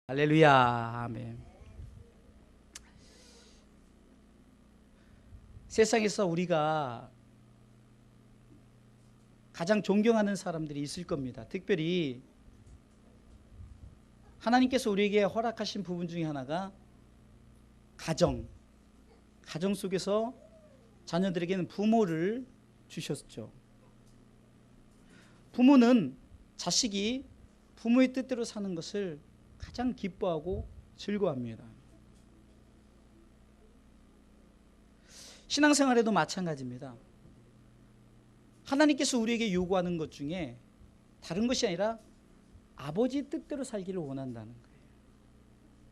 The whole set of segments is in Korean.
할렐루야. 아멘. 세상에서 우리가 가장 존경하는 사람들이 있을 겁니다. 특별히 하나님께서 우리에게 허락하신 부분 중에 하나가 가정 속에서 자녀들에게는 부모를 주셨죠. 부모는 자식이 부모의 뜻대로 사는 것을 가장 기뻐하고 즐거워합니다. 신앙생활에도 마찬가지입니다. 하나님께서 우리에게 요구하는 것 중에 다른 것이 아니라 아버지 뜻대로 살기를 원한다는 거예요.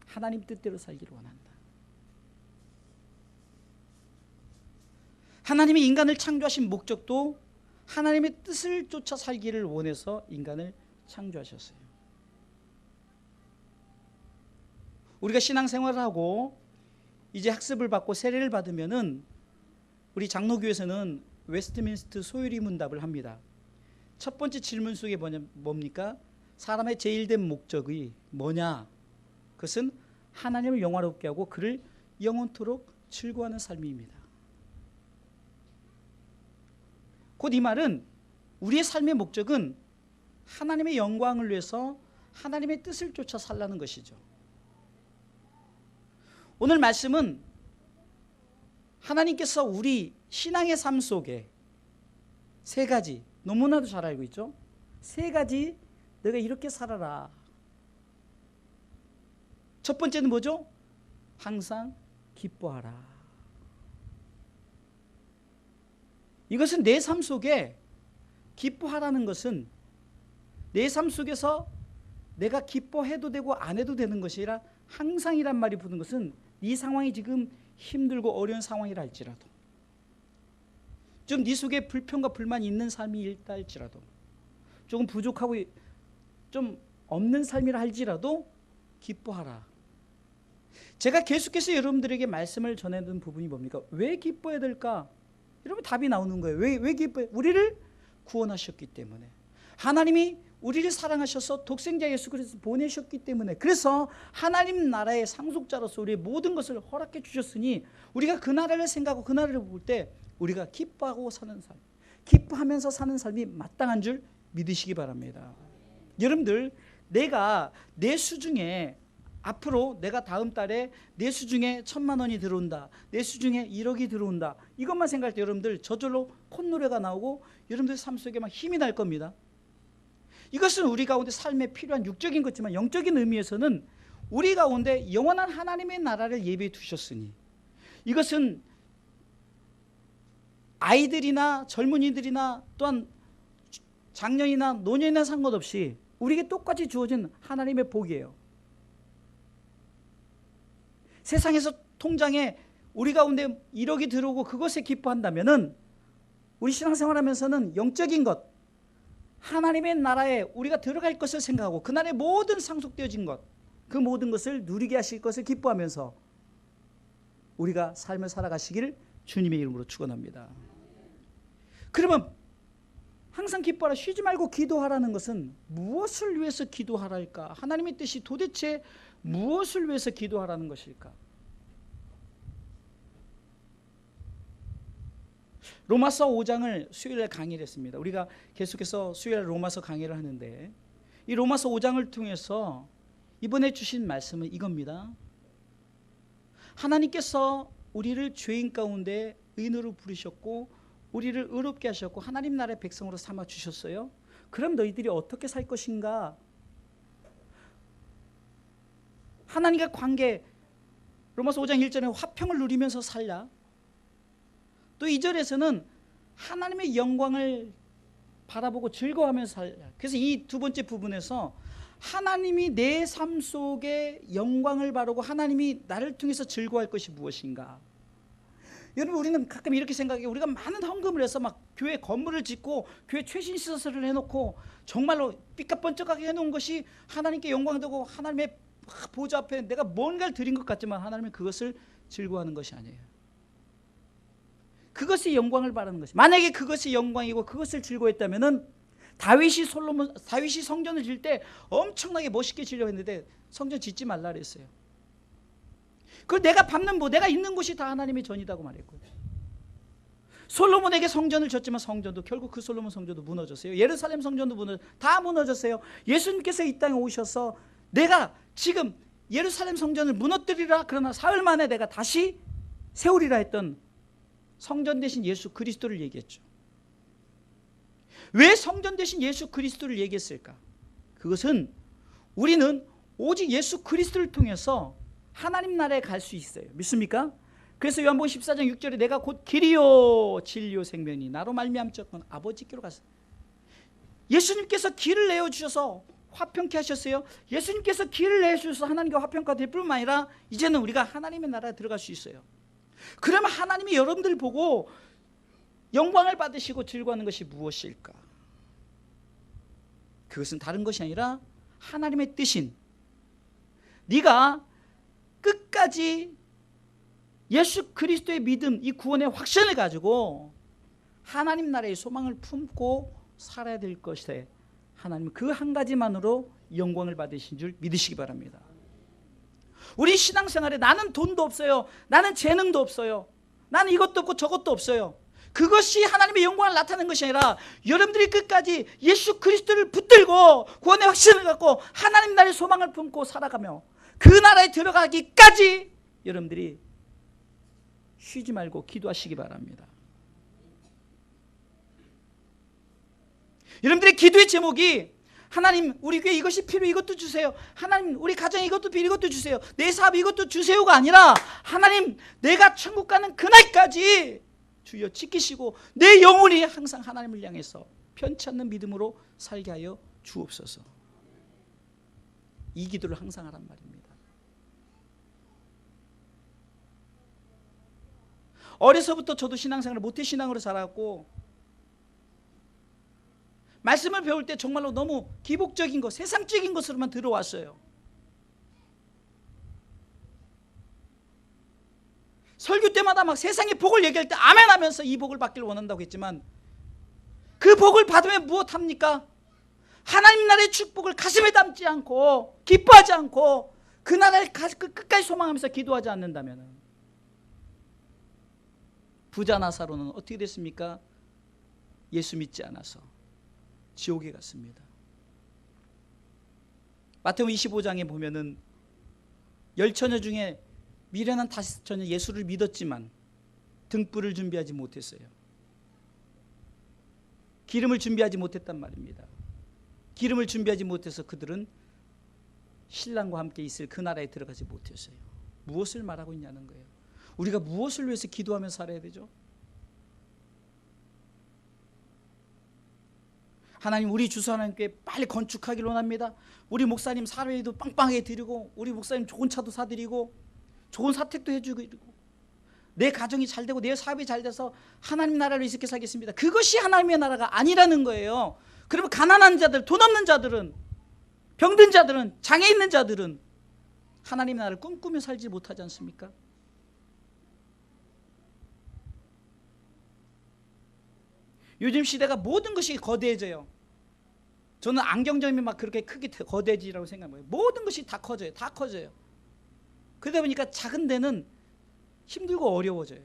하나님 뜻대로 살기를 원한다. 하나님이 인간을 창조하신 목적도 하나님의 뜻을 쫓아 살기를 원해서 인간을 창조하셨어요. 우리가 신앙생활을 하고 이제 학습을 받고 세례를 받으면은 우리 장로교에서는 웨스트민스터 소유리 문답을 합니다. 첫 번째 질문 속에 뭡니까? 사람의 제일된 목적이 뭐냐? 그것은 하나님을 영화롭게 하고 그를 영원토록 즐거워하는 삶입니다. 곧 이 말은 우리의 삶의 목적은 하나님의 영광을 위해서 하나님의 뜻을 쫓아 살라는 것이죠. 오늘 말씀은 하나님께서 우리 신앙의 삶 속에 세 가지, 너무나도 잘 알고 있죠? 세 가지 너가 이렇게 살아라. 첫 번째는 뭐죠? 항상 기뻐하라. 이것은 내 삶 속에 기뻐하라는 것은 내 삶 속에서 내가 기뻐해도 되고 안 해도 되는 것이 아니라 항상이란 말이 붙는 것은 네 상황이 지금 힘들고 어려운 상황이라 할지라도 좀 네 속에 불평과 불만이 있는 삶이 있다 할지라도 조금 부족하고 좀 없는 삶이라 할지라도 기뻐하라. 제가 계속해서 여러분들에게 말씀을 전해둔 부분이 뭡니까? 왜 기뻐해야 될까? 여러분 답이 나오는 거예요. 왜 기뻐해? 우리를 구원하셨기 때문에, 하나님이 우리를 사랑하셔서 독생자 예수 그리스도 보내셨기 때문에, 그래서 하나님 나라의 상속자로서 우리의 모든 것을 허락해 주셨으니 우리가 그 나라를 생각하고 그 나라를 볼 때 우리가 기뻐하고 사는 삶, 기뻐하면서 사는 삶이 마땅한 줄 믿으시기 바랍니다. 여러분들, 내가 내 수중에 앞으로 내가 다음 달에 내 수중에 1,000만 원이 들어온다, 내 수중에 1억이 들어온다, 이것만 생각할 때 여러분들 저절로 콧노래가 나오고 여러분들 삶 속에 막 힘이 날 겁니다. 이것은 우리 가운데 삶에 필요한 육적인 것지만 영적인 의미에서는 우리 가운데 영원한 하나님의 나라를 예비해 두셨으니, 이것은 아이들이나 젊은이들이나 또한 장년이나 노년이나 상관없이 우리에게 똑같이 주어진 하나님의 복이에요. 세상에서 통장에 우리 가운데 1억이 들어오고 그것에 기뻐한다면은 우리 신앙생활하면서는 영적인 것, 하나님의 나라에 우리가 들어갈 것을 생각하고 그 나라의 모든 상속되어진 것, 그 모든 것을 누리게 하실 것을 기뻐하면서 우리가 삶을 살아가시기를 주님의 이름으로 축원합니다. 그러면 항상 기뻐하라, 쉬지 말고 기도하라는 것은 무엇을 위해서 기도하랄까? 하나님의 뜻이 도대체 무엇을 위해서 기도하라는 것일까? 로마서 5장을 수요일에 강의를 했습니다. 우리가 계속해서 수요일에 로마서 강의를 하는데, 이 로마서 5장을 통해서 이번에 주신 말씀은 이겁니다. 하나님께서 우리를 죄인 가운데 의인으로 부르셨고 우리를 의롭게 하셨고 하나님 나라의 백성으로 삼아 주셨어요. 그럼 너희들이 어떻게 살 것인가? 하나님과 관계, 로마서 5장 1절에 화평을 누리면서 살라. 또 2절에서는 하나님의 영광을 바라보고 즐거워하면서 살라. 그래서 이 두 번째 부분에서 하나님이 내 삶 속에 영광을 바라고 하나님이 나를 통해서 즐거워할 것이 무엇인가? 여러분, 우리는 가끔 이렇게 생각해요. 우리가 많은 헌금을 해서 막 교회 건물을 짓고 교회 최신 시설을 해놓고 정말로 삐까뻔쩍하게 해놓은 것이 하나님께 영광되고 하나님의 보좌 앞에 내가 뭔가를 드린 것 같지만 하나님은 그것을 즐거워하는 것이 아니에요. 그것이 영광을 바라는 것이, 만약에 그것이 영광이고 그것을 즐거워했다면은 다윗이 성전을 지을 때 엄청나게 멋있게 지으려고 했는데 성전 짓지 말라 그랬어요. 그걸 내가 밟는 내가 있는 곳이 다 하나님의 전이라고 말했고요. 솔로몬에게 성전을 졌지만 성전도 결국 그 솔로몬 성전도 무너졌어요. 예루살렘 성전도 다 무너졌어요. 예수님께서 이 땅에 오셔서 내가 지금 예루살렘 성전을 무너뜨리라, 그러나 사흘 만에 내가 다시 세우리라 했던 성전 대신 예수 그리스도를 얘기했죠. 왜 성전 대신 예수 그리스도를 얘기했을까? 그것은 우리는 오직 예수 그리스도를 통해서 하나님 나라에 갈 수 있어요. 믿습니까? 그래서 요한복음 14장 6절에 내가 곧 길이요 진리요 생명이 나로 말미암았건 아버지께로 갔어요. 예수님께서 길을 내어주셔서 화평케 하셨어요. 예수님께서 길을 내주셔서 하나님과 화평케 될 뿐만 아니라 이제는 우리가 하나님의 나라에 들어갈 수 있어요. 그러면 하나님이 여러분들 보고 영광을 받으시고 즐거워하는 것이 무엇일까? 그것은 다른 것이 아니라 하나님의 뜻인, 네가 끝까지 예수 그리스도의 믿음, 이 구원의 확신을 가지고 하나님 나라의 소망을 품고 살아야 될 것에 하나님은 그 한 가지만으로 영광을 받으신 줄 믿으시기 바랍니다. 우리 신앙생활에 나는 돈도 없어요, 나는 재능도 없어요, 나는 이것도 없고 저것도 없어요, 그것이 하나님의 영광을 나타내는 것이 아니라 여러분들이 끝까지 예수 그리스도를 붙들고 구원의 확신을 갖고 하나님 나라의 소망을 품고 살아가며 그 나라에 들어가기까지 여러분들이 쉬지 말고 기도하시기 바랍니다. 여러분들의 기도의 제목이 하나님 우리 교회 이것이 필요해 이것도 주세요, 하나님 우리 가정에 이것도 필요해 이것도 주세요, 내 사업에 이것도 주세요가 아니라 하나님 내가 천국 가는 그날까지 주여 지키시고 내 영혼이 항상 하나님을 향해서 편치 않는 믿음으로 살게 하여 주옵소서. 이 기도를 항상 하란 말입니다. 어려서부터 저도 신앙생활을 모태신앙으로 자랐고 말씀을 배울 때 정말로 너무 기복적인 것, 세상적인 것으로만 들어왔어요. 설교 때마다 막 세상의 복을 얘기할 때 아멘 하면서 이 복을 받기를 원한다고 했지만 그 복을 받으면 무엇합니까? 하나님 나라의 축복을 가슴에 담지 않고 기뻐하지 않고 그 나라를 끝까지 소망하면서 기도하지 않는다면 부자 나사로는 어떻게 됐습니까? 예수 믿지 않아서 지옥에 갔습니다. 마태복음 25장에 보면은 10처녀 중에 미련한 5처녀 예수를 믿었지만 등불을 준비하지 못했어요. 기름을 준비하지 못했단 말입니다. 기름을 준비하지 못해서 그들은 신랑과 함께 있을 그 나라에 들어가지 못했어요. 무엇을 말하고 있냐는 거예요. 우리가 무엇을 위해서 기도하며 살아야 되죠? 하나님 우리 주소 하나님께 빨리 건축하기를 원합니다. 우리 목사님 사례도 빵빵하게 드리고 우리 목사님 좋은 차도 사드리고 좋은 사택도 해주고 내 가정이 잘 되고 내 사업이 잘 돼서 하나님 나라를 이렇게 살겠습니다. 그것이 하나님의 나라가 아니라는 거예요. 그러면 가난한 자들, 돈 없는 자들은, 병든 자들은, 장애 있는 자들은 하나님의 나라를 꿈꾸며 살지 못하지 않습니까? 요즘 시대가 모든 것이 거대해져요. 저는 안경점이 막 그렇게 크게 거대해지라고 생각해요. 모든 것이 다 커져요. 다 커져요. 그러다 보니까 작은 데는 힘들고 어려워져요.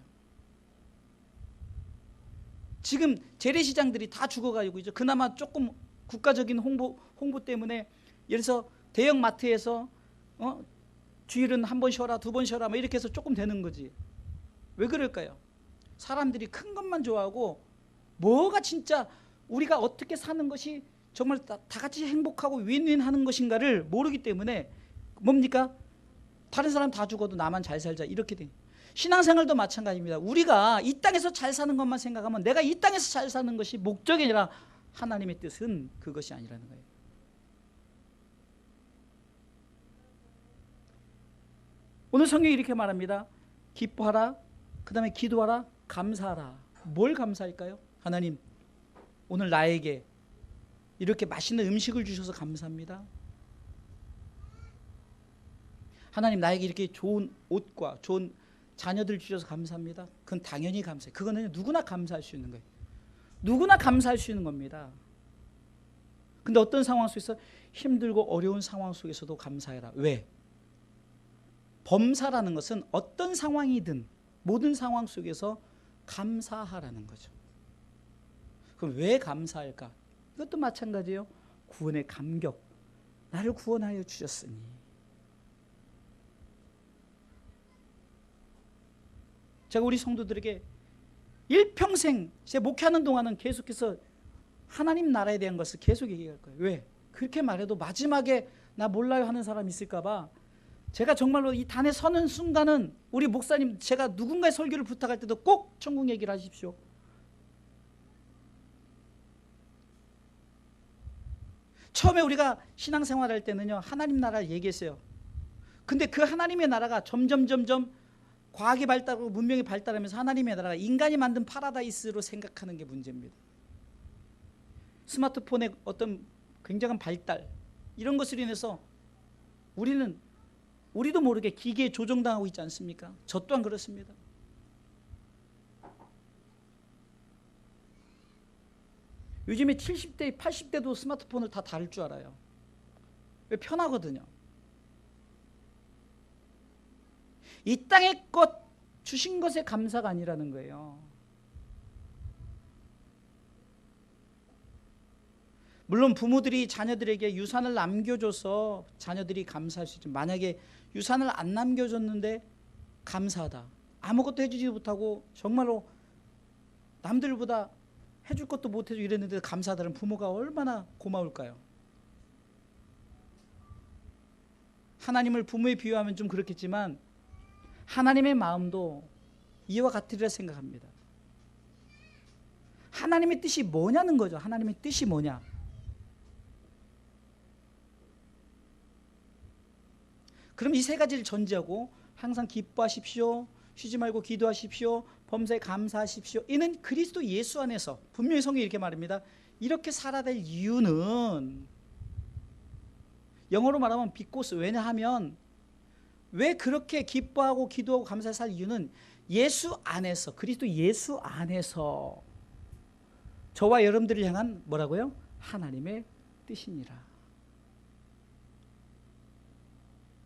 지금 재래시장들이 다 죽어가지고 이제 그나마 조금 국가적인 홍보 때문에 예를 들어서 대형 마트에서 주일은 한 번 쉬어라, 2번 쉬어라 뭐 이렇게 해서 조금 되는 거지. 왜 그럴까요? 사람들이 큰 것만 좋아하고 뭐가 진짜 우리가 어떻게 사는 것이 정말 다 같이 행복하고 윈윈하는 것인가를 모르기 때문에 뭡니까? 다른 사람 다 죽어도 나만 잘 살자 이렇게 돼. 신앙생활도 마찬가지입니다. 우리가 이 땅에서 잘 사는 것만 생각하면 내가 이 땅에서 잘 사는 것이 목적이 아니라 하나님의 뜻은 그것이 아니라는 거예요. 오늘 성경이 이렇게 말합니다. 기뻐하라, 그 다음에 기도하라, 감사하라. 뭘 감사할까요? 하나님 오늘 나에게 이렇게 맛있는 음식을 주셔서 감사합니다. 하나님 나에게 이렇게 좋은 옷과 좋은 자녀들 주셔서 감사합니다. 그건 당연히 감사해요. 그거는 누구나 감사할 수 있는 거예요. 누구나 감사할 수 있는 겁니다. 근데 어떤 상황 속에서 힘들고 어려운 상황 속에서도 감사해라. 왜? 범사라는 것은 어떤 상황이든 모든 상황 속에서 감사하라는 거죠. 그럼 왜 감사할까? 이것도 마찬가지예요. 구원의 감격. 나를 구원하여 주셨으니. 제가 우리 성도들에게 일평생 제 목회하는 동안은 계속해서 하나님 나라에 대한 것을 계속 얘기할 거예요. 왜? 그렇게 말해도 마지막에 나 몰라요 하는 사람 있을까 봐 제가 정말로 이 단에 서는 순간은 우리 목사님 제가 누군가의 설교를 부탁할 때도 꼭 천국 얘기를 하십시오. 처음에 우리가 신앙생활 할 때는요, 하나님 나라를 얘기했어요. 근데 그 하나님의 나라가 점점 과학이 발달하고 문명이 발달하면서 하나님의 나라가 인간이 만든 파라다이스로 생각하는 게 문제입니다. 스마트폰의 어떤 굉장한 발달, 이런 것으로 인해서 우리도 모르게 기계에 조종당하고 있지 않습니까? 저 또한 그렇습니다. 요즘에 70대, 80대도 스마트폰을 다 다룰 줄 알아요. 왜? 편하거든요. 이 땅의 것 주신 것에 감사가 아니라는 거예요. 물론 부모들이 자녀들에게 유산을 남겨줘서 자녀들이 감사할 수 있죠. 만약에 유산을 안 남겨줬는데 감사하다. 아무것도 해주지 못하고 정말로 남들보다 해줄 것도 못해주고 이랬는데 감사하다는 부모가 얼마나 고마울까요? 하나님을 부모에 비유하면 좀 그렇겠지만 하나님의 마음도 이와 같으리라 생각합니다. 하나님의 뜻이 뭐냐는 거죠. 하나님의 뜻이 뭐냐. 그럼 이 세 가지를 전제하고 항상 기뻐하십시오. 쉬지 말고 기도하십시오. 범사에 감사하십시오. 이는 그리스도 예수 안에서, 분명히 성경이 이렇게 말합니다. 이렇게 살아야 될 이유는, 영어로 말하면 because, 왜냐하면 왜 그렇게 기뻐하고 기도하고 감사해 살 이유는 예수 안에서, 그리스도 예수 안에서 저와 여러분들을 향한 뭐라고요? 하나님의 뜻이니라.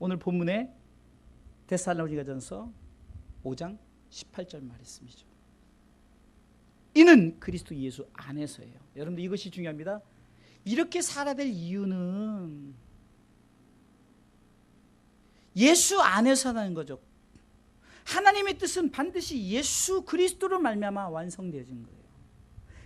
오늘 본문에 데살로니가전서 5장 18절 말씀이죠. 이는 그리스도 예수 안에서예요. 여러분들 이것이 중요합니다. 이렇게 살아야 될 이유는 예수 안에서라는 거죠. 하나님의 뜻은 반드시 예수 그리스도로 말미암아 완성되어진 거예요.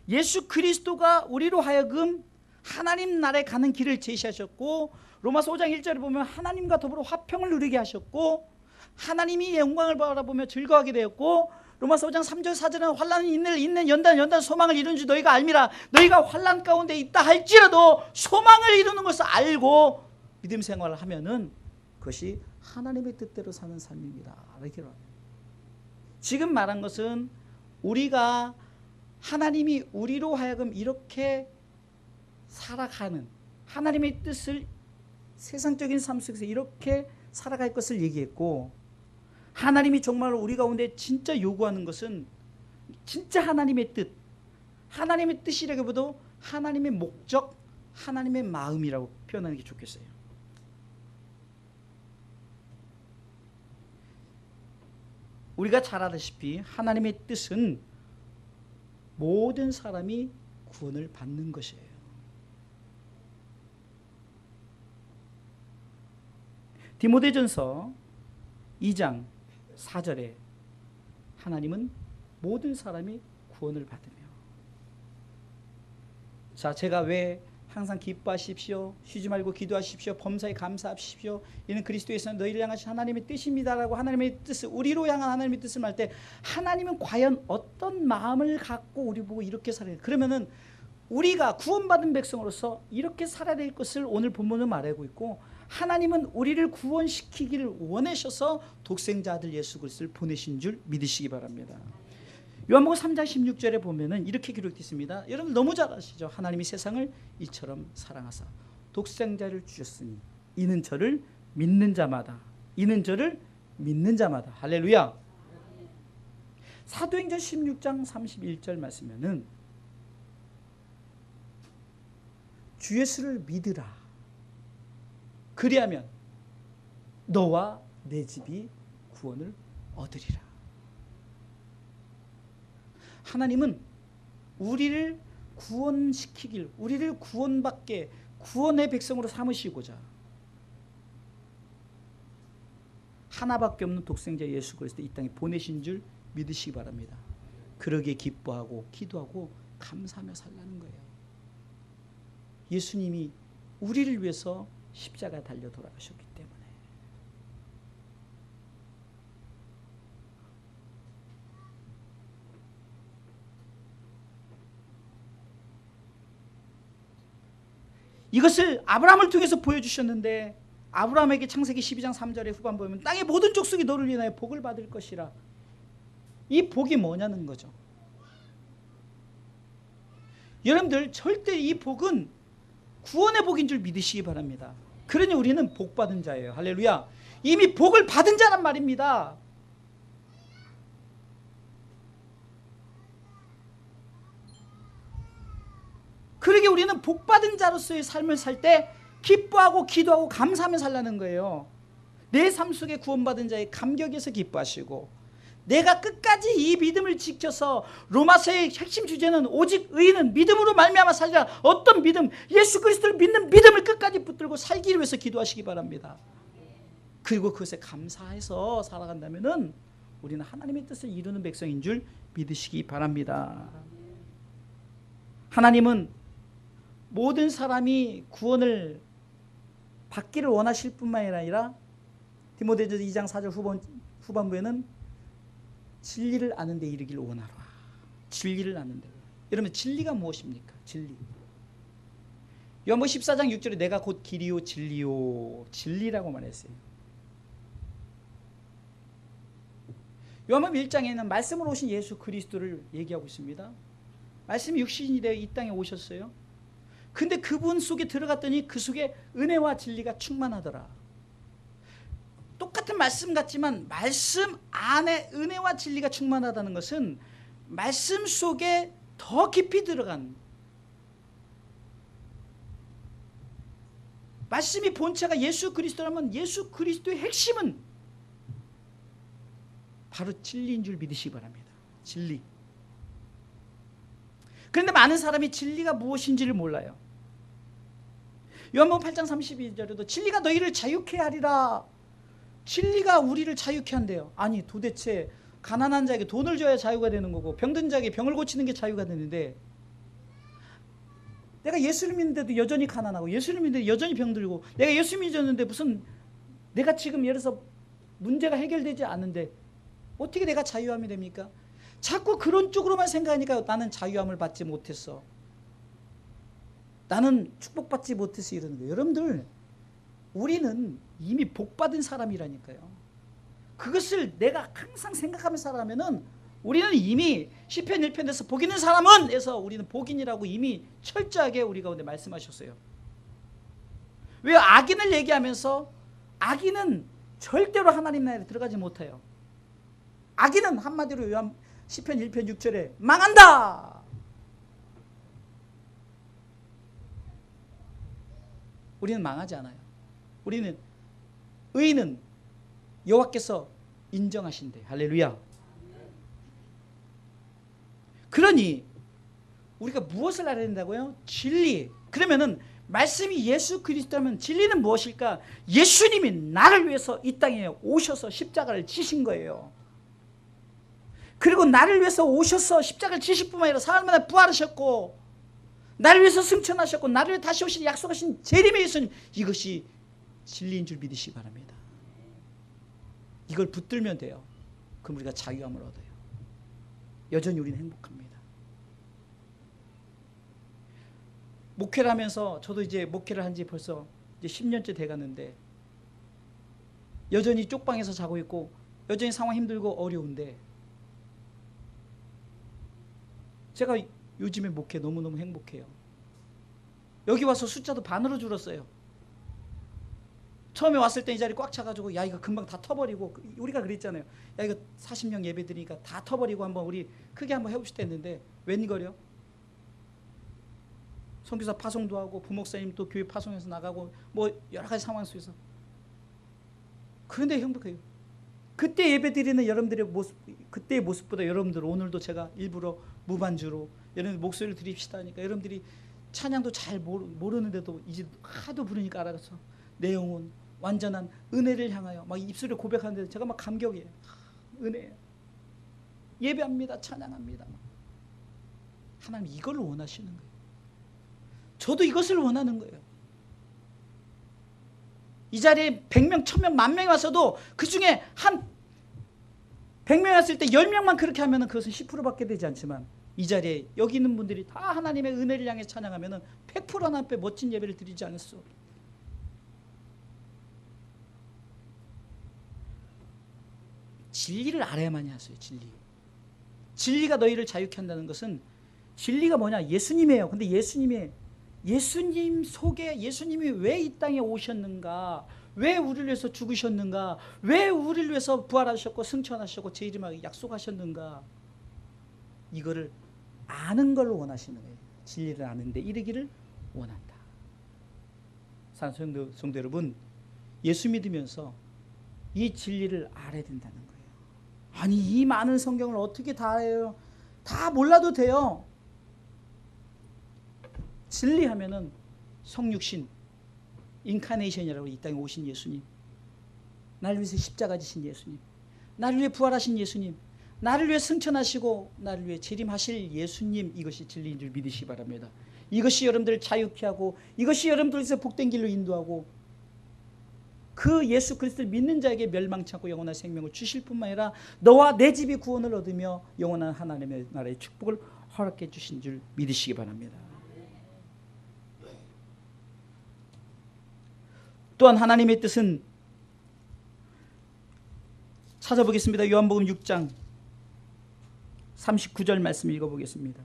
예수 그리스도가 우리로 하여금 하나님 나라에 가는 길을 제시하셨고, 로마서 5장 1절에 보면 하나님과 더불어 화평을 누리게 하셨고, 하나님이 영광을 바라보며 즐거워하게 되었고, 로마서 5장 3절 4절은 환난은 있는 연단 소망을 이루는 줄 너희가 알미라. 너희가 환난 가운데 있다 할지라도 소망을 이루는 것을 알고 믿음 생활을 하면은 그것이 하나님의 뜻대로 사는 삶입니다. 이렇게 말합니다. 지금 말한 것은 우리가 하나님이 우리로 하여금 이렇게 살아가는 하나님의 뜻을 세상적인 삶 속에서 이렇게 살아갈 것을 얘기했고, 하나님이 정말 우리 가운데 진짜 요구하는 것은 진짜 하나님의 뜻, 하나님의 뜻이라기보다 하나님의 목적, 하나님의 마음이라고 표현하는 게 좋겠어요. 우리가 잘 알다시피 하나님의 뜻은 모든 사람이 구원을 받는 것이에요. 디모데전서 2장 4절에 하나님은 모든 사람이 구원을 받으며, 자, 제가 왜 항상 기뻐하십시오, 쉬지 말고 기도하십시오, 범사에 감사하십시오, 이는 그리스도에서 너희를 향하신 하나님의 뜻입니다라고 하나님의 뜻을, 우리로 향한 하나님의 뜻을 말 때 하나님은 과연 어떤 마음을 갖고 우리 보고 이렇게 살아야, 그러면은 우리가 구원받은 백성으로서 이렇게 살아야 될 것을 오늘 본문은 말하고 있고, 하나님은 우리를 구원시키기를 원하셔서 독생자 아들 예수 그리스도를 보내신 줄 믿으시기 바랍니다. 요한복음 3장 16절에 보면은 이렇게 기록되어 있습니다. 여러분 너무 잘 아시죠? 하나님이 세상을 이처럼 사랑하사 독생자를 주셨으니 이는 저를 믿는 자마다, 이는 저를 믿는 자마다. 할렐루야. 사도행전 16장 31절 말씀에는 주 예수를 믿으라. 그리하면 너와 내 집이 구원을 얻으리라. 하나님은 우리를 구원시키길, 우리를 구원받게, 구원의 백성으로 삼으시고자 하나밖에 없는 독생자 예수 그리스도 이 땅에 보내신 줄 믿으시기 바랍니다. 그러기에 기뻐하고 기도하고 감사하며 살라는 거예요. 예수님이 우리를 위해서 십자가에 달려 돌아가셨기 때문에. 이것을 아브라함을 통해서 보여주셨는데, 아브라함에게 창세기 12장 3절의 후반 보면 땅의 모든 족속이 너를 인하여 복을 받을 것이라. 이 복이 뭐냐는 거죠. 여러분들 절대 이 복은 구원의 복인 줄 믿으시기 바랍니다. 그러니 우리는 복 받은 자예요. 할렐루야. 이미 복을 받은 자란 말입니다. 그러게 우리는 복 받은 자로서의 삶을 살 때 기뻐하고 기도하고 감사하며 살라는 거예요. 내 삶 속에 구원받은 자의 감격에서 기뻐하시고, 내가 끝까지 이 믿음을 지켜서, 로마서의 핵심 주제는 오직 의인은 믿음으로 말미암아 살리라. 어떤 믿음? 예수 그리스도를 믿는 믿음을 끝까지 붙들고 살기 위해서 기도하시기 바랍니다. 그리고 그것에 감사해서 살아간다면은 우리는 하나님의 뜻을 이루는 백성인 줄 믿으시기 바랍니다. 하나님은 모든 사람이 구원을 받기를 원하실 뿐만 아니라 디모데전서 2장 4절 후반부에는 진리를 아는 데 이르기를 원하라. 진리를 아는 데. 여러분, 진리가 무엇입니까? 진리. 요한복음 14장 6절에 내가 곧 길이요 진리요, 진리라고 말했어요. 요한복음 1장에는 말씀으로 오신 예수 그리스도를 얘기하고 있습니다. 말씀이 육신이 되어 이 땅에 오셨어요. 근데 그분 속에 들어갔더니 그 속에 은혜와 진리가 충만하더라. 똑같은 말씀 같지만 말씀 안에 은혜와 진리가 충만하다는 것은 말씀 속에 더 깊이 들어간, 말씀이 본체가 예수 그리스도라면 예수 그리스도의 핵심은 바로 진리인 줄 믿으시기 바랍니다. 진리. 그런데 많은 사람이 진리가 무엇인지를 몰라요. 요한복음 8장 32절에도 진리가 너희를 자유케 하리라. 진리가 우리를 자유케 한대요. 아니, 도대체 가난한 자에게 돈을 줘야 자유가 되는 거고, 병든 자에게 병을 고치는 게 자유가 되는데, 내가 예수를 믿는데도 여전히 가난하고, 예수를 믿는데 여전히 병들고, 내가 예수 믿었는데 무슨 내가 지금 예를 들어서 문제가 해결되지 않는데 어떻게 내가 자유함이 됩니까? 자꾸 그런 쪽으로만 생각하니까 나는 자유함을 받지 못했어, 나는 축복받지 못해서 이러는 거예요. 여러분들, 우리는 이미 복받은 사람이라니까요. 그것을 내가 항상 생각하면서 살아가면은 우리는 이미 시편 1편에서 복 있는 사람은 에서 우리는 복인이라고 이미 철저하게 우리 가운데 말씀하셨어요. 왜? 악인을 얘기하면서 악인은 절대로 하나님 나라에 들어가지 못해요. 악인은 한마디로 요한 시편 1편 6절에 망한다. 우리는 망하지 않아요. 우리는 의인은 여호와께서 인정하신대. 할렐루야. 그러니 우리가 무엇을 알아야 된다고요? 진리. 그러면은 말씀이 예수 그리스도라면 진리는 무엇일까? 예수님이 나를 위해서 이 땅에 오셔서 십자가를 지신 거예요. 그리고 나를 위해서 오셔서 십자가를 지실 뿐만 아니라 사흘 만에 부활하셨고, 나를 위해서 승천하셨고, 나를 위해 다시 오실 약속하신 재림의 예수님, 이것이 진리인 줄 믿으시기 바랍니다. 이걸 붙들면 돼요. 그럼 우리가 자유함을 얻어요. 여전히 우리는 행복합니다. 목회를 하면서, 저도 이제 목회를 한 지 벌써 이제 10년째 돼가는데, 여전히 쪽방에서 자고 있고, 여전히 상황 힘들고 어려운데, 제가 요즘에 목회 너무너무 행복해요. 여기 와서 숫자도 반으로 줄었어요. 처음에 왔을 때 이 자리 꽉 차가지고, 야, 이거 금방 다 터버리고, 우리가 그랬잖아요. 야, 이거 40명 예배 드리니까 다 터버리고 한번 우리 크게 한번 해봅시다 했는데, 웬걸요? 선교사 파송도 하고 부목사님 또 교회 파송해서 나가고 뭐 여러 가지 상황 속에서. 그런데 행복해요. 그때 예배 드리는 여러분들의 모습, 그때의 모습보다 여러분들 오늘도 제가 일부러 무반주로 여러분들 목소리를 드립시다 하니까 여러분들이 찬양도 잘 모르는데도 이제 하도 부르니까 알아서 내 영혼 완전한 은혜를 향하여 막 입술에 고백하는데 제가 막 감격이에요. 은혜. 예배합니다. 찬양합니다. 하나님 이걸 원하시는 거예요. 저도 이것을 원하는 거예요. 이 자리에 100명, 1000명, 10,000명이 왔어도 그 중에 한 100명이 왔을 때 10명만 그렇게 하면 그것은 10%밖에 되지 않지만 이 자리에 여기 있는 분들이 다 하나님의 은혜를 향해 찬양하면 100% 하나님 앞에 멋진 예배를 드리지 않았어. 진리를 알아야만이 하세요. 진리. 진리가 너희를 자유케 한다는 것은 진리가 뭐냐? 예수님이에요. 근데 예수님 속에 예수님이 왜 이 땅에 오셨는가? 왜 우리를 위해서 죽으셨는가? 왜 우리를 위해서 부활하셨고 승천하셨고 제 이름하고 약속하셨는가? 이거를 아는 걸 원하시는 거예요. 진리를 아는데 이르기를 원한다. 사랑하는 성도 여러분, 예수 믿으면서 이 진리를 알아야 된다는 거예요. 아니 이 많은 성경을 어떻게 다 알아요? 다 몰라도 돼요. 진리하면은 성육신, 인카네이션이라고 이 땅에 오신 예수님, 나를 위해서 십자가 지신 예수님, 나를 위해 부활하신 예수님, 나를 위해 승천하시고 나를 위해 재림하실 예수님, 이것이 진리인 줄 믿으시기 바랍니다. 이것이 여러분들을 자유케 하고 이것이 여러분들에서 복된 길로 인도하고 그 예수 그리스도를 믿는 자에게 멸망치 않고 영원한 생명을 주실 뿐만 아니라 너와 내 집이 구원을 얻으며 영원한 하나님의 나라의 축복을 허락해 주신 줄 믿으시기 바랍니다. 또한 하나님의 뜻은 찾아보겠습니다. 요한복음 6장 39절 말씀 읽어보겠습니다.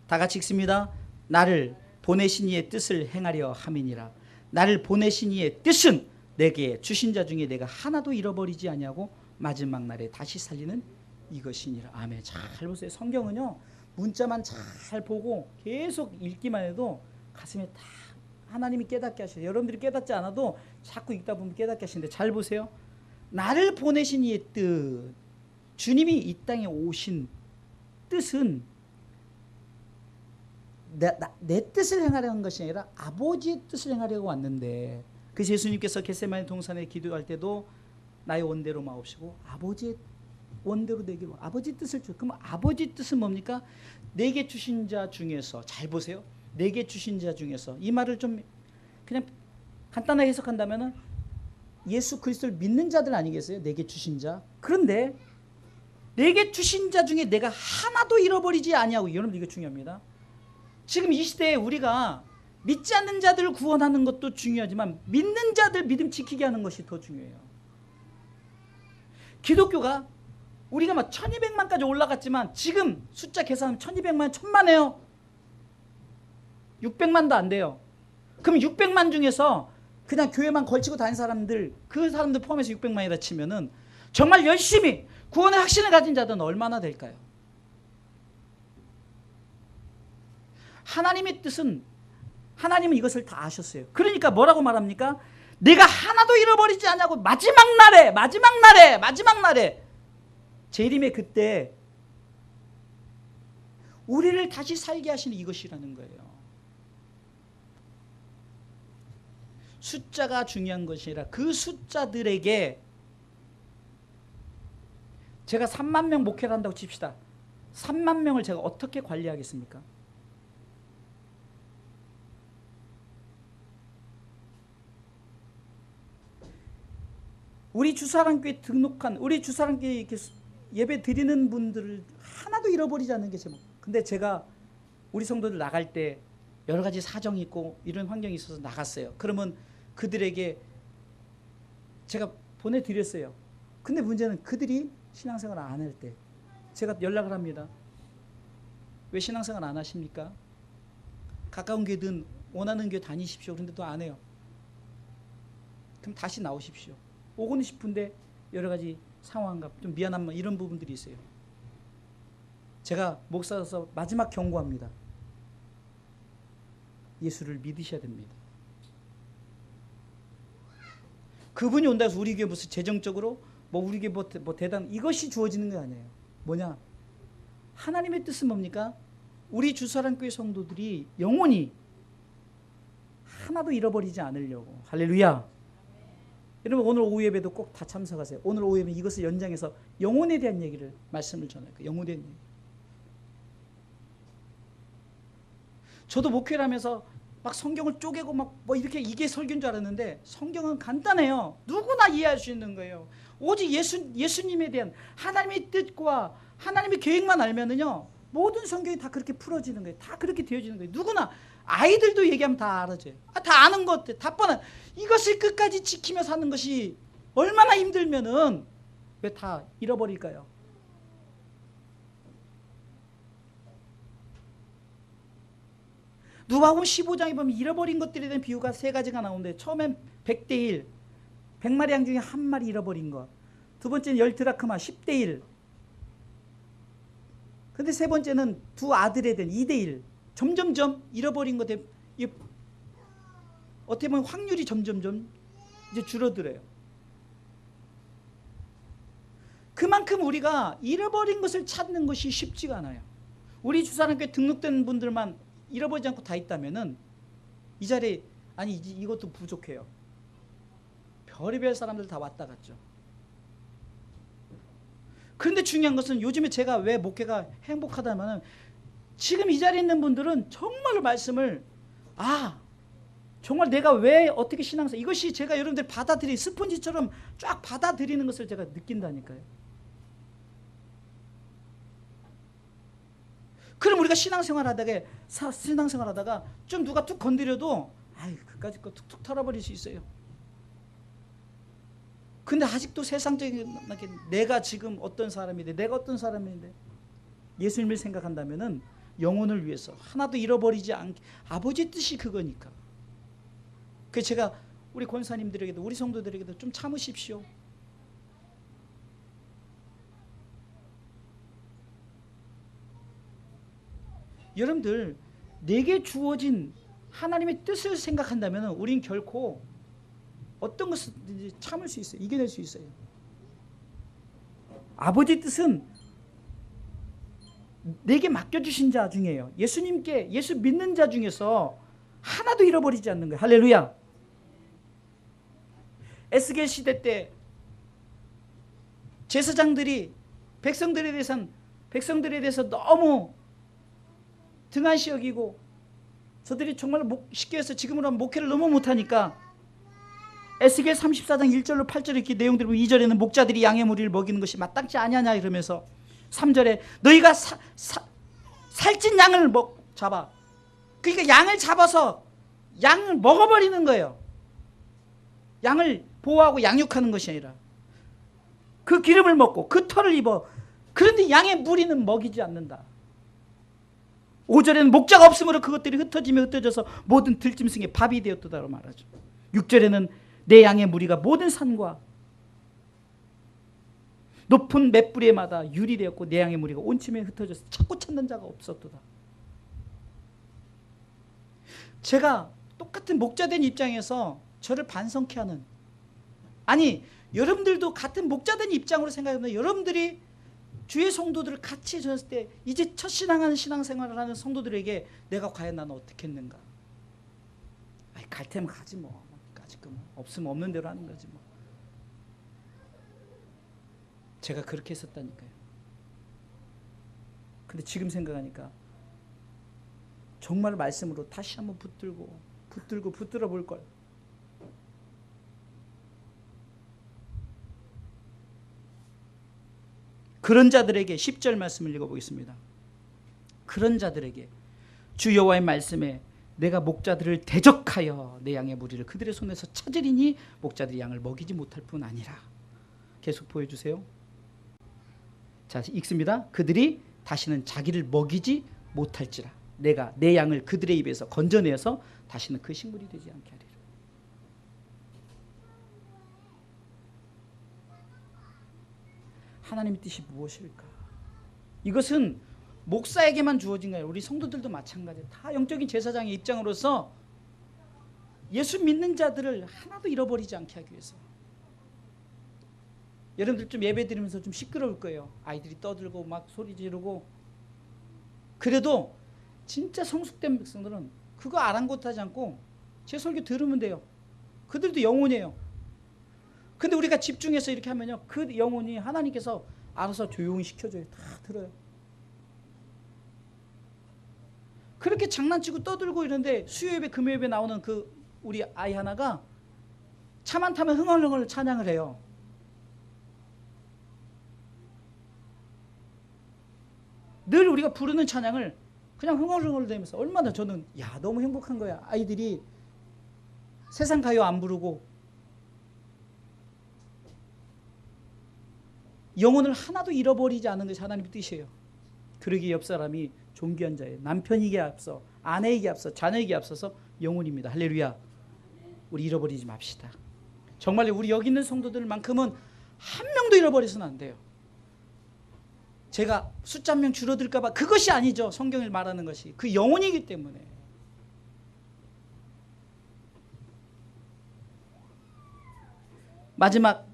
다 같이 읽습니다. 나를 보내신 이의 뜻을 행하려 함이니라. 나를 보내신 이의 뜻은 내게 주신 자 중에 내가 하나도 잃어버리지 아니하고 마지막 날에 다시 살리는 이것이니라. 아멘. 잘 보세요. 성경은요 문자만 잘 보고 계속 읽기만 해도 가슴에 다 하나님이 깨닫게 하셔요. 여러분들이 깨닫지 않아도 자꾸 읽다 보면 깨닫게 하시는데 잘 보세요. 나를 보내신 이의 뜻, 주님이 이 땅에 오신 뜻은 내 뜻을 행하려는 것이 아니라 아버지의 뜻을 행하려고 왔는데, 그래서 예수님께서 겟세마네 동산에 기도할 때도 나의 원대로 마옵시고 아버지의 원대로 되기로, 아버지 뜻을 주. 그럼 아버지 뜻은 뭡니까? 내게 주신 자 중에서, 잘 보세요. 내게 주신 자 중에서, 이 말을 좀 그냥 간단하게 해석한다면은 예수 그리스도를 믿는 자들 아니겠어요? 내게 주신 자. 그런데 내게 주신 자 중에 내가 하나도 잃어버리지 아니하고, 여러분 이거 중요합니다. 지금 이 시대에 우리가 믿지 않는 자들을 구원하는 것도 중요하지만 믿는 자들 믿음 지키게 하는 것이 더 중요해요. 기독교가 우리가 막 1200만까지 올라갔지만 지금 숫자 계산하면 1200만, 1000만이에요. 600만도 안 돼요. 그럼 600만 중에서 그냥 교회만 걸치고 다니는 사람들, 그 사람들 포함해서 600만이라 치면은 정말 열심히 구원의 확신을 가진 자들은 얼마나 될까요? 하나님의 뜻은, 하나님은 이것을 다 아셨어요. 그러니까 뭐라고 말합니까? 내가 하나도 잃어버리지 않냐고. 마지막 날에 재림의 그때 우리를 다시 살게 하시는 이것이라는 거예요. 숫자가 중요한 것이 아니라 그 숫자들에게, 제가 3만 명 목회를 한다고 칩시다. 3만 명을 제가 어떻게 관리하겠습니까? 우리 주사랑교회 등록한, 우리 주사랑교회 이렇게 예배 드리는 분들을 하나도 잃어버리지 않는 게 제 목. 근데 제가 우리 성도들 나갈 때 여러 가지 사정이 있고 이런 환경이 있어서 나갔어요. 그러면 그들에게 제가 보내드렸어요. 근데 문제는 그들이 신앙생활 안 할 때 제가 연락을 합니다. 왜 신앙생활 안 하십니까? 가까운 교회든 원하는 교회 다니십시오. 그런데 또 안 해요. 그럼 다시 나오십시오. 오고는 싶은데 여러 가지 상황과 좀 미안한 이런 부분들이 있어요. 제가 목사로서 마지막 경고합니다. 예수를 믿으셔야 됩니다. 그분이 온다고 해서 우리 교회 무슨 재정적으로 우리 교회 뭐 대단 이것이 주어지는 게 아니에요. 뭐냐? 하나님의 뜻은 뭡니까? 우리 주사랑교회 성도들이 영원히 하나도 잃어버리지 않으려고. 할렐루야. 여러분 오늘 오후 예배도 꼭 다 참석하세요. 오늘 오후 예배 이것을 연장해서 영혼에 대한 얘기를 말씀을 전할 거예요. 영혼에 대한 얘기. 저도 목회를 하면서 막 성경을 쪼개고 막 뭐 이렇게 이게 설교인 줄 알았는데 성경은 간단해요. 누구나 이해할 수 있는 거예요. 오직 예수님에 대한 하나님의 뜻과 하나님의 계획만 알면은요 모든 성경이 다 그렇게 풀어지는 거예요. 다 그렇게 되어지는 거예요. 누구나 아이들도 얘기하면 다 알아져요. 다 아는 것 같아. 다 뻔한 이것을 끝까지 지키며 사는 것이 얼마나 힘들면은 왜 다 잃어버릴까요? 누가복음 15장에 보면 잃어버린 것들에 대한 비유가 세 가지가 나오는데 처음엔 100대 1, 100마리 양 중에 한 마리 잃어버린 것. 두 번째는 10드라크마 10대 1. 근데 세 번째는 두 아들에 대한 2대 1. 점점점 잃어버린 것에 어떻게 보면 확률이 점점점 이제 줄어들어요. 그만큼 우리가 잃어버린 것을 찾는 것이 쉽지가 않아요. 우리 주사랑교회 등록된 분들만 잃어버리지 않고 다 있다면은 이 자리에 아니 이것도 부족해요. 별의별 사람들 다 왔다 갔죠. 그런데 중요한 것은 요즘에 제가 왜 목회가 행복하다면은 지금 이 자리에 있는 분들은 정말로 말씀을 정말 내가 왜 어떻게 신앙생활 이것이 제가 여러분들 받아들이 스펀지처럼 쫙 받아들이는 것을 제가 느낀다니까요. 그럼 우리가 신앙생활 하다가 좀 누가 툭 건드려도 그까짓 거 툭툭 털어버릴 수 있어요. 근데 아직도 세상적인 내가 지금 어떤 사람인데 내가 어떤 사람인데 예수님을 생각한다면은 영혼을 위해서 하나도 잃어버리지 않게 아버지 뜻이 그거니까. 그래서 제가 우리 권사님들에게도 우리 성도들에게도 좀 참으십시오. 여러분들 내게 주어진 하나님의 뜻을 생각한다면 우린 결코 어떤 것을 참을 수 있어요. 이겨낼 수 있어요. 아버지 뜻은 내게 맡겨주신 자 중에요. 예수님께 예수 믿는 자 중에서 하나도 잃어버리지 않는 거예요. 할렐루야. 에스겔 시대 때 제사장들이 백성들에 대해서 너무 등한시 여기고 저들이 정말 쉽게 해서 지금으로 하면 목회를 너무 못하니까 에스겔 34장 1절로 8절 이렇게 내용들을 보면 2절에는 목자들이 양의 무리를 먹이는 것이 마땅치 아니하냐 이러면서 3절에 너희가 살찐 양을 잡아. 그러니까 양을 잡아서 양을 먹어버리는 거예요. 양을 보호하고 양육하는 것이 아니라 그 기름을 먹고 그 털을 입어. 그런데 양의 무리는 먹이지 않는다. 5절에는 목자가 없으므로 그것들이 흩어져서 모든 들짐승의 밥이 되었다고 말하죠. 6절에는 내 양의 무리가 모든 산과 높은 맷뿌리마다 유리되었고 내 양의 무리가 온침에 흩어져서 찾고 찾는 자가 없었도다. 제가 똑같은 목자된 입장에서 저를 반성케 하는 여러분들도 같은 목자된 입장으로 생각하면 여러분들이 주의 성도들을 같이 졌을 때 이제 첫 신앙생활을 하는 성도들에게 내가 과연 나는 어떻게 했는가. 갈 테면 가지 뭐. 없으면 없는 대로 하는 거지 뭐. 제가 그렇게 했었다니까요. 근데 지금 생각하니까 정말 말씀으로 다시 한번 붙들어 볼 걸. 그런 자들에게 10절 말씀을 읽어보겠습니다. 그런 자들에게 주 여호와의 말씀에 내가 목자들을 대적하여 내 양의 무리를 그들의 손에서 찾으리니 목자들이 양을 먹이지 못할 뿐 아니라. 계속 보여주세요. 자, 읽습니다. 그들이 다시는 자기를 먹이지 못할지라 내가 내 양을 그들의 입에서 건져내어서 다시는 그 식물이 되지 않게 하리라. 하나님의 뜻이 무엇일까? 이것은 목사에게만 주어진 거예요. 우리 성도들도 마찬가지예요. 다 영적인 제사장의 입장으로서 예수 믿는 자들을 하나도 잃어버리지 않게 하기 위해서. 여러분들 좀 예배 드리면서 좀 시끄러울 거예요. 아이들이 떠들고 막 소리 지르고. 그래도 진짜 성숙된 백성들은 그거 아랑곳하지 않고 제 설교 들으면 돼요. 그들도 영혼이에요. 근데 우리가 집중해서 이렇게 하면요, 그 영혼이 하나님께서 알아서 조용히 시켜줘요. 다 들어요. 그렇게 장난치고 떠들고 이러는데 수요예배 금요예배 나오는 그 우리 아이 하나가 차만 타면 흥얼흥얼 찬양을 해요. 늘 우리가 부르는 찬양을 그냥 흥얼흥얼 대면서 얼마나 저는 너무 행복한 거야. 아이들이 세상 가요 안 부르고 영혼을 하나도 잃어버리지 않는 것이 하나님의 뜻이에요. 그러기에 옆 사람이 존귀한 자예요. 남편에게 앞서, 아내에게 앞서, 자녀에게 앞서서 영혼입니다. 할렐루야. 우리 잃어버리지 맙시다. 정말 우리 여기 있는 성도들만큼은 한 명도 잃어버려서는 안 돼요. 제가 숫자 한 명 줄어들까 봐 그것이 아니죠. 성경을 말하는 것이 그 영혼이기 때문에. 마지막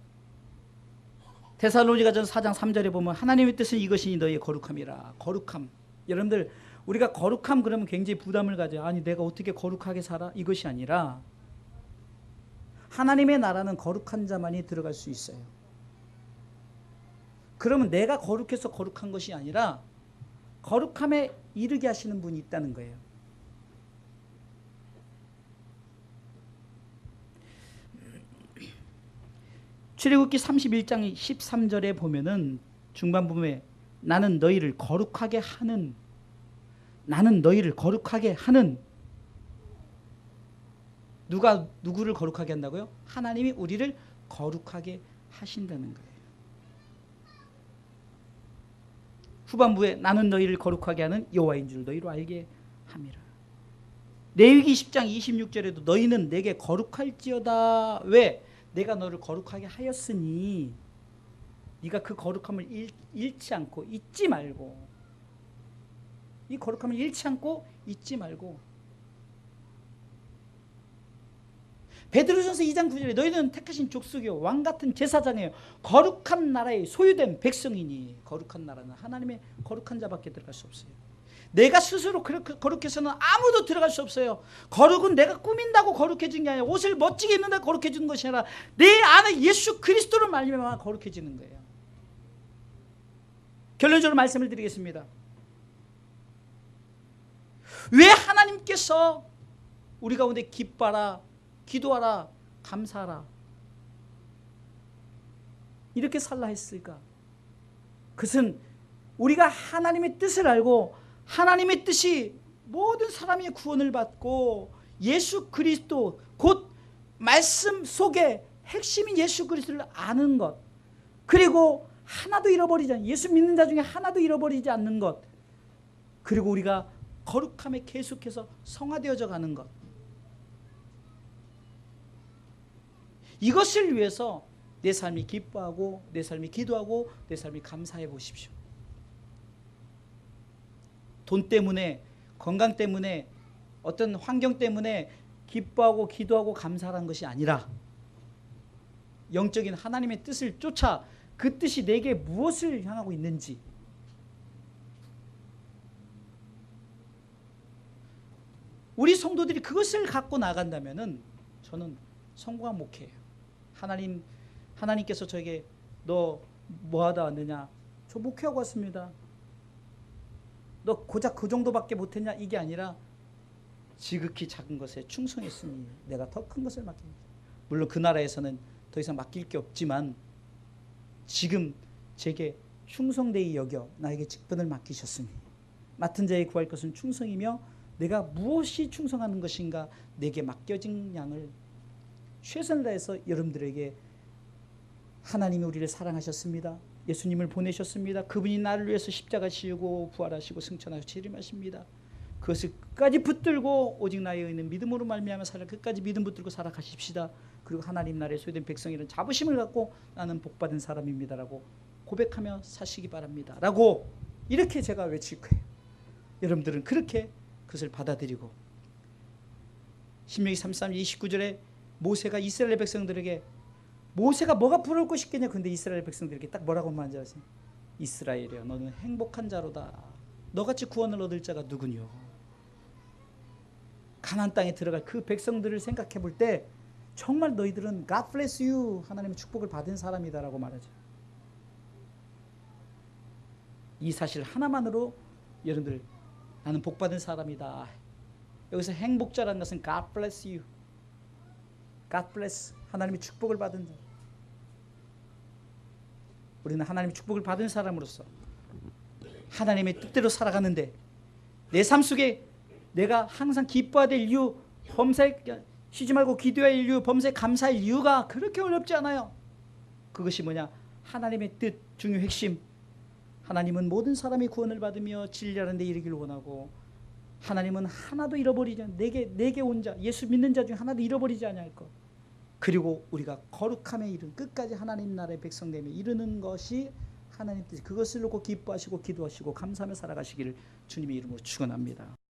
데살로니가전서 4장 3절에 보면 하나님의 뜻은 이것이니 너희의 거룩함이라. 거룩함. 여러분들 우리가 거룩함 그러면 굉장히 부담을 가져요. 아니 내가 어떻게 거룩하게 살아? 이것이 아니라 하나님의 나라는 거룩한 자만이 들어갈 수 있어요. 그러면 내가 거룩해서 거룩한 것이 아니라 거룩함에 이르게 하시는 분이 있다는 거예요. 출애굽기 31장 13절에 보면은 중반 부분에 나는 너희를 거룩하게 하는 누가 누구를 거룩하게 한다고요? 하나님이 우리를 거룩하게 하신다는 거예요. 후반부에 나는 너희를 거룩하게 하는 여호와인 줄 너희로 알게 함이라. 레위기 10장 26절에도 너희는 내게 거룩할지어다. 왜? 내가 너를 거룩하게 하였으니 네가 그 거룩함을 잃지 않고 잊지 말고, 이 거룩함을 잃지 않고 잊지 말고. 베드로전서 2장 9절에 너희는 택하신 족속이요 왕같은 제사장이에요 거룩한 나라의 소유된 백성이니. 거룩한 나라는 하나님의 거룩한 자밖에 들어갈 수 없어요. 내가 스스로 거룩해서는 아무도 들어갈 수 없어요. 거룩은 내가 꾸민다고 거룩해진 게 아니라 옷을 멋지게 입는다고 거룩해지는 것이 아니라 내 안에 예수 그리스도를 말미암아 거룩해지는 거예요. 결론적으로 말씀을 드리겠습니다. 왜 하나님께서 우리 가운데 기뻐하라, 기도하라, 감사하라 이렇게 살라 했을까? 그것은 우리가 하나님의 뜻을 알고 하나님의 뜻이 모든 사람의 구원을 받고 예수 그리스도 곧 말씀 속에 핵심인 예수 그리스도를 아는 것, 그리고 하나도 잃어버리지 않는, 예수 믿는 자 중에 하나도 잃어버리지 않는 것, 그리고 우리가 거룩함에 계속해서 성화되어져 가는 것, 이것을 위해서 내 삶이 기뻐하고 내 삶이 기도하고 내 삶이 감사해 보십시오. 돈 때문에, 건강 때문에, 어떤 환경 때문에 기뻐하고 기도하고 감사하는 것이 아니라 영적인 하나님의 뜻을 쫓아 그 뜻이 내게 무엇을 향하고 있는지, 우리 성도들이 그것을 갖고 나간다면은 저는 성공한 목회예요. 하나님께서 저에게 너 뭐하다 왔느냐? 저 목회하고 왔습니다. 너 고작 그 정도밖에 못했냐? 이게 아니라 지극히 작은 것에 충성했으니 내가 더 큰 것을 맡깁니다. 물론 그 나라에서는 더 이상 맡길 게 없지만 지금 제게 충성되이 여겨 나에게 직분을 맡기셨으니 맡은 자에 구할 것은 충성이며 내가 무엇이 충성하는 것인가? 내게 맡겨진 양을 최선을 다해서 여러분들에게, 하나님이 우리를 사랑하셨습니다. 예수님을 보내셨습니다. 그분이 나를 위해서 십자가 지우고 부활하시고 승천하시고 재림하십니다. 그것을 끝까지 붙들고 오직 나의 의는 믿음으로 말미암아 살아, 끝까지 믿음 붙들고 살아가십시다. 그리고 하나님 나라의 소유된 백성이라는 자부심을 갖고 나는 복받은 사람입니다라고 고백하며 사시기 바랍니다 라고 이렇게 제가 외칠 거예요. 여러분들은 그렇게 그것을 받아들이고 신명기 33장 29절에 모세가 이스라엘 백성들에게 모세가 뭐가 부러울 것이 있겠냐. 근데 이스라엘 백성들에게 딱 뭐라고 말하는지 아세요? 이스라엘이여 너는 행복한 자로다. 너같이 구원을 얻을 자가 누구뇨. 가나안 땅에 들어갈 그 백성들을 생각해 볼 때 정말 너희들은 God bless you 하나님의 축복을 받은 사람이다라고 말하죠. 이 사실 하나만으로 여러분들 나는 복받은 사람이다. 여기서 행복자라는 것은 God bless you. God bless. 하나님의 축복을 받은 자. 우리는 하나님의 축복을 받은 사람으로서 하나님의 뜻대로 살아가는데 내 삶 속에 내가 항상 기뻐해야 될 이유, 범사에 쉬지 말고 기도해야 할 이유, 범사에 감사할 이유가 그렇게 어렵지 않아요. 그것이 뭐냐? 하나님의 뜻, 중요 핵심. 하나님은 모든 사람이 구원을 받으며 진리하는 데 이르기를 원하고 하나님은 하나도 잃어버리지 않아. 내게 온 자, 예수 믿는 자 중에 하나도 잃어버리지 않을 것. 그리고 우리가 거룩함에 이른 끝까지 하나님 나라의 백성됨에 이르는 것이 하나님 뜻. 그것을 놓고 기뻐하시고 기도하시고 감사하며 살아가시기를 주님의 이름으로 축원합니다.